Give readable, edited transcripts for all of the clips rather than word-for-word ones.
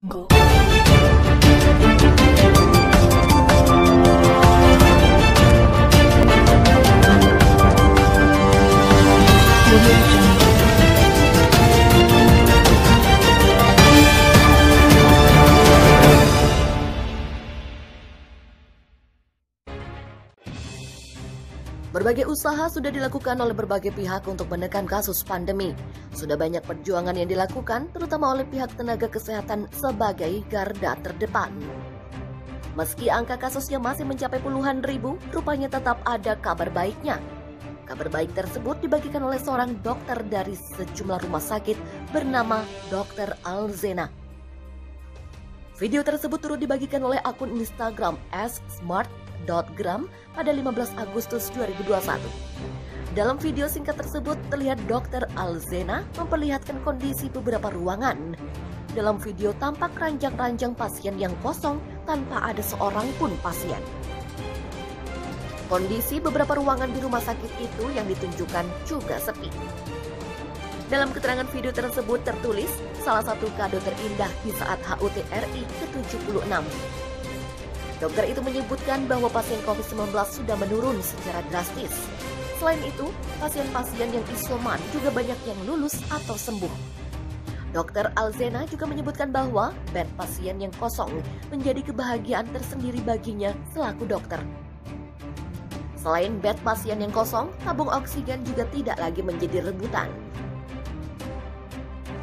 Go. Berbagai usaha sudah dilakukan oleh berbagai pihak untuk menekan kasus pandemi. Sudah banyak perjuangan yang dilakukan, terutama oleh pihak tenaga kesehatan sebagai garda terdepan. Meski angka kasusnya masih mencapai puluhan ribu, rupanya tetap ada kabar baiknya. Kabar baik tersebut dibagikan oleh seorang dokter dari sejumlah rumah sakit bernama Dr. Alzena. Video tersebut turut dibagikan oleh akun Instagram @smart.gram pada 15 Agustus 2021. Dalam video singkat tersebut terlihat Dr. Alzena memperlihatkan kondisi beberapa ruangan. Dalam video tampak ranjang-ranjang pasien yang kosong tanpa ada seorang pun pasien. Kondisi beberapa ruangan di rumah sakit itu yang ditunjukkan juga sepi. Dalam keterangan video tersebut tertulis, salah satu kado terindah di saat HUT RI ke-76. Dokter itu menyebutkan bahwa pasien COVID-19 sudah menurun secara drastis. Selain itu, pasien-pasien yang isoman juga banyak yang lulus atau sembuh. Dr. Alzena juga menyebutkan bahwa bed pasien yang kosong menjadi kebahagiaan tersendiri baginya selaku dokter. Selain bed pasien yang kosong, tabung oksigen juga tidak lagi menjadi rebutan.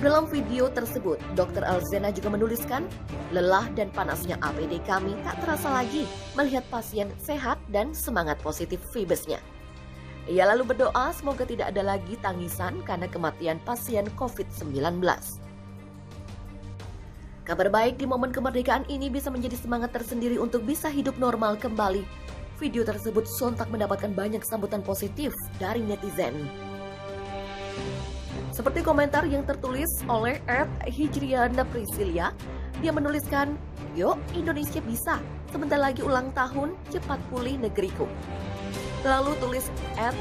Dalam video tersebut, Dr. Alzena juga menuliskan, lelah dan panasnya APD kami tak terasa lagi melihat pasien sehat dan semangat positif vibesnya. Ia lalu berdoa semoga tidak ada lagi tangisan karena kematian pasien COVID-19. Kabar baik di momen kemerdekaan ini bisa menjadi semangat tersendiri untuk bisa hidup normal kembali. Video tersebut sontak mendapatkan banyak sambutan positif dari netizen. Seperti komentar yang tertulis oleh @hijriana Priscilia, dia menuliskan, "Yuk, Indonesia bisa. Sebentar lagi ulang tahun, cepat pulih negeriku." Lalu tulis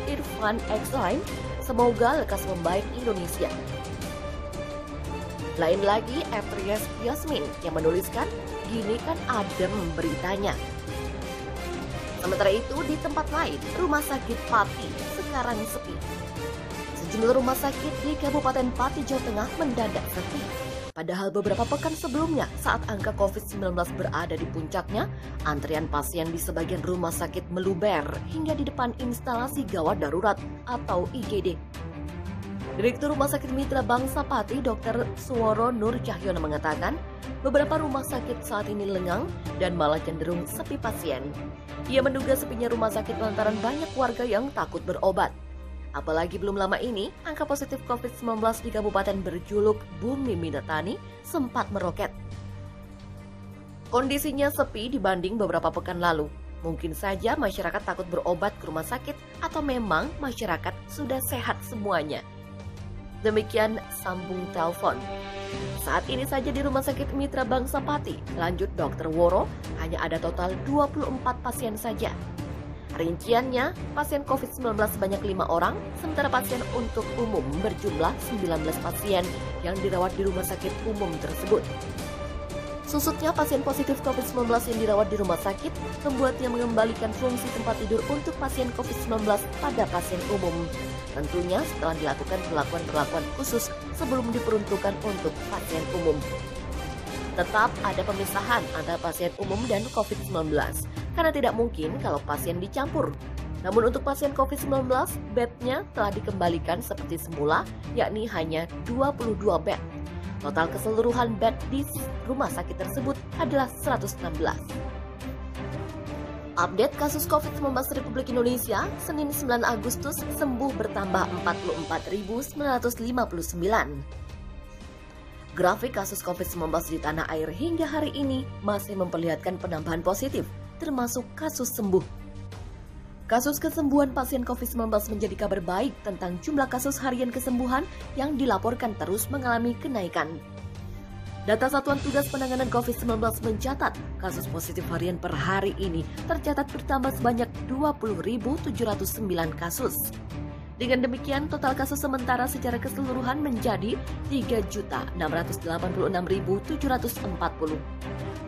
@irfanxline, "Semoga lekas membaik Indonesia." Lain lagi @Ries Yasmin yang menuliskan, "Gini kan adem beritanya." Sementara itu di tempat lain, rumah sakit Pati sekarang sepi. Sejumlah rumah sakit di Kabupaten Pati, Jawa Tengah mendadak sepi. Padahal beberapa pekan sebelumnya saat angka COVID-19 berada di puncaknya, antrian pasien di sebagian rumah sakit meluber hingga di depan instalasi gawat darurat atau IGD. Direktur Rumah Sakit Mitra Bangsa Pati, Dr. Suworo Nur Cahyono mengatakan, beberapa rumah sakit saat ini lengang dan malah cenderung sepi pasien. Ia menduga sepinya rumah sakit lantaran banyak warga yang takut berobat. Apalagi belum lama ini, angka positif COVID-19 di kabupaten berjuluk Bumi Minatani sempat meroket. Kondisinya sepi dibanding beberapa pekan lalu. Mungkin saja masyarakat takut berobat ke rumah sakit atau memang masyarakat sudah sehat semuanya. Demikian sambung telepon. Saat ini saja di Rumah Sakit Mitra Bangsa Pati, lanjut Dr. Woro, hanya ada total 24 pasien saja. Rinciannya, pasien COVID-19 sebanyak 5 orang, sementara pasien untuk umum berjumlah 19 pasien yang dirawat di rumah sakit umum tersebut. Susutnya pasien positif COVID-19 yang dirawat di rumah sakit membuatnya mengembalikan fungsi tempat tidur untuk pasien COVID-19 pada pasien umum. Tentunya setelah dilakukan perlakuan khusus sebelum diperuntukkan untuk pasien umum. Tetap ada pemisahan antara pasien umum dan COVID-19, karena tidak mungkin kalau pasien dicampur. Namun untuk pasien COVID-19, bednya telah dikembalikan seperti semula, yakni hanya 22 bed. Total keseluruhan bed di rumah sakit tersebut adalah 116. Update kasus COVID-19 Republik Indonesia, Senin 9 Agustus sembuh bertambah 44.959. Grafik kasus COVID-19 di tanah air hingga hari ini masih memperlihatkan penambahan positif, termasuk kasus sembuh. Kasus kesembuhan pasien COVID-19 menjadi kabar baik tentang jumlah kasus harian kesembuhan yang dilaporkan terus mengalami kenaikan. Data Satuan Tugas Penanganan COVID-19 mencatat kasus positif harian per hari ini tercatat bertambah sebanyak 20.709 kasus. Dengan demikian, total kasus sementara secara keseluruhan menjadi 3.686.740.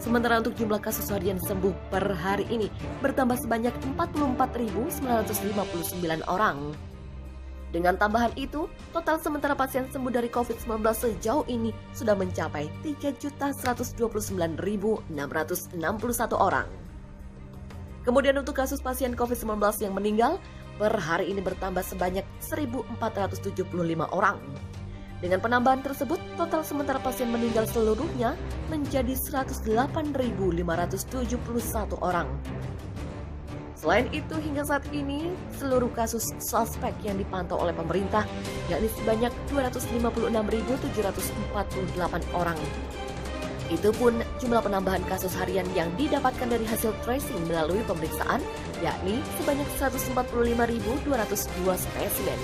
Sementara untuk jumlah kasus harian sembuh per hari ini bertambah sebanyak 44.959 orang. Dengan tambahan itu, total sementara pasien sembuh dari COVID-19 sejauh ini sudah mencapai 3.129.661 orang. Kemudian untuk kasus pasien COVID-19 yang meninggal, per hari ini bertambah sebanyak 1.475 orang. Dengan penambahan tersebut, total sementara pasien meninggal seluruhnya menjadi 108.571 orang. Selain itu, hingga saat ini, seluruh kasus suspek yang dipantau oleh pemerintah, yakni sebanyak 256.748 orang. Itu pun jumlah penambahan kasus harian yang didapatkan dari hasil tracing melalui pemeriksaan, yakni sebanyak 145.202 spesimen.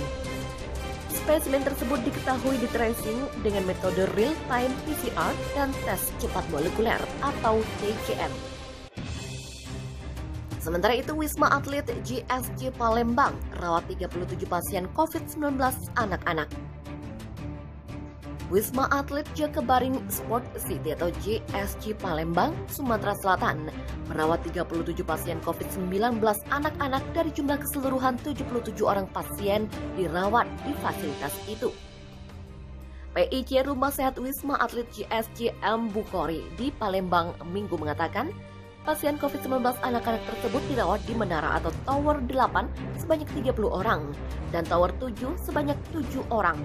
Spesimen tersebut diketahui di tracing dengan metode real-time PCR dan tes cepat molekuler atau TCM. Sementara itu, Wisma Atlet JSC Palembang rawat 37 pasien COVID-19 anak-anak. Wisma Atlet Jakabaring Sport City atau JSC Palembang, Sumatera Selatan merawat 37 pasien COVID-19 anak-anak dari jumlah keseluruhan 77 orang pasien dirawat di fasilitas itu. PIC Rumah Sehat Wisma Atlet JSC M. Bukhari di Palembang Minggu mengatakan, pasien COVID-19 anak-anak tersebut dirawat di menara atau Tower 8 sebanyak 30 orang dan Tower 7 sebanyak 7 orang.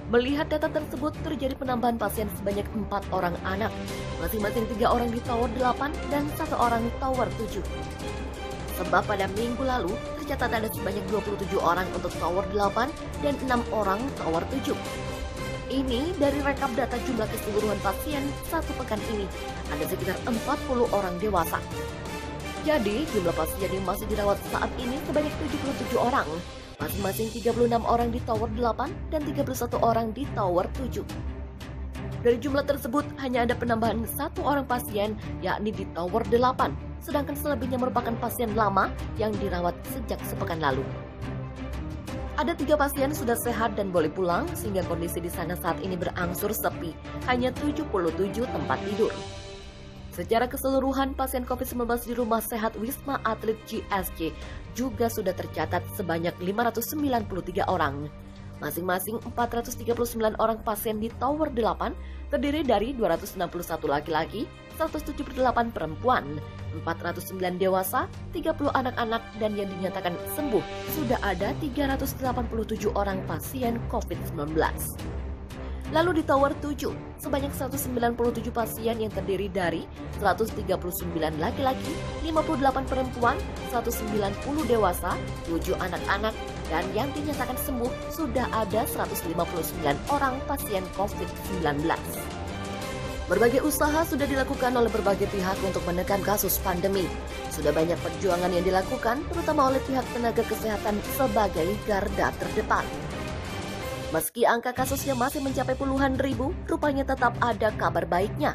Melihat data tersebut, terjadi penambahan pasien sebanyak 4 orang anak, masing-masing 3 orang di Tower 8 dan 1 orang di Tower 7. Sebab pada minggu lalu, tercatat ada sebanyak 27 orang untuk Tower 8 dan 6 orang Tower 7. Ini dari rekap data jumlah keseluruhan pasien satu pekan ini, ada sekitar 40 orang dewasa. Jadi, jumlah pasien yang masih dirawat saat ini sebanyak 77 orang, masing-masing 36 orang di Tower 8 dan 31 orang di Tower 7. Dari jumlah tersebut, hanya ada penambahan 1 orang pasien, yakni di Tower 8, sedangkan selebihnya merupakan pasien lama yang dirawat sejak sepekan lalu. Ada 3 pasien sudah sehat dan boleh pulang, sehingga kondisi di sana saat ini berangsur sepi, hanya 77 tempat tidur. Secara keseluruhan, pasien COVID-19 di Rumah Sehat Wisma Atlet JSC juga sudah tercatat sebanyak 593 orang. Masing-masing 439 orang pasien di Tower 8 terdiri dari 261 laki-laki, 178 perempuan, 409 dewasa, 30 anak-anak, dan yang dinyatakan sembuh sudah ada 387 orang pasien COVID-19. Lalu di Tower 7, sebanyak 197 pasien yang terdiri dari 139 laki-laki, 58 perempuan, 190 dewasa, 7 anak-anak, dan yang dinyatakan sembuh sudah ada 159 orang pasien COVID-19. Berbagai usaha sudah dilakukan oleh berbagai pihak untuk menekan kasus pandemi. Sudah banyak perjuangan yang dilakukan, terutama oleh pihak tenaga kesehatan sebagai garda terdepan. Meski angka kasusnya masih mencapai puluhan ribu, rupanya tetap ada kabar baiknya.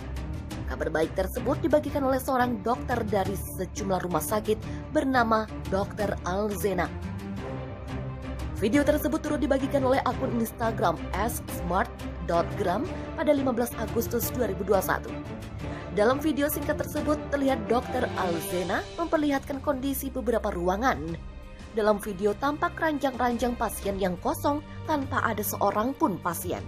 Kabar baik tersebut dibagikan oleh seorang dokter dari sejumlah rumah sakit bernama Dr. Alzena. Video tersebut turut dibagikan oleh akun Instagram @smart.gram pada 15 Agustus 2021. Dalam video singkat tersebut terlihat Dr. Alzena memperlihatkan kondisi beberapa ruangan. Dalam video tampak ranjang-ranjang pasien yang kosong tanpa ada seorang pun pasien.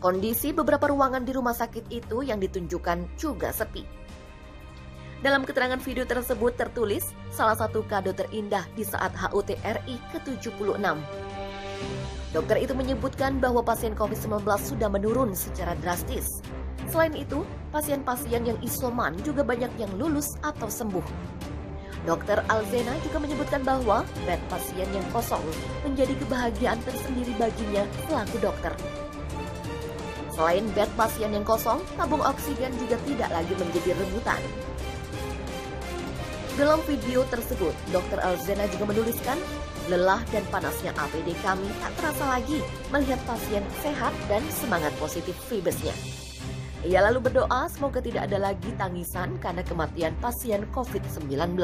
Kondisi beberapa ruangan di rumah sakit itu yang ditunjukkan juga sepi. Dalam keterangan video tersebut tertulis salah satu kado terindah di saat HUT RI ke-76. Dokter itu menyebutkan bahwa pasien COVID-19 sudah menurun secara drastis. Selain itu, pasien-pasien yang isoman juga banyak yang lulus atau sembuh. Dr. Alzena juga menyebutkan bahwa bed pasien yang kosong menjadi kebahagiaan tersendiri baginya selaku dokter. Selain bed pasien yang kosong, tabung oksigen juga tidak lagi menjadi rebutan. Dalam video tersebut, Dr. Alzena juga menuliskan, lelah dan panasnya APD kami tak terasa lagi melihat pasien sehat dan semangat positif vibesnya. Ia lalu berdoa semoga tidak ada lagi tangisan karena kematian pasien COVID-19.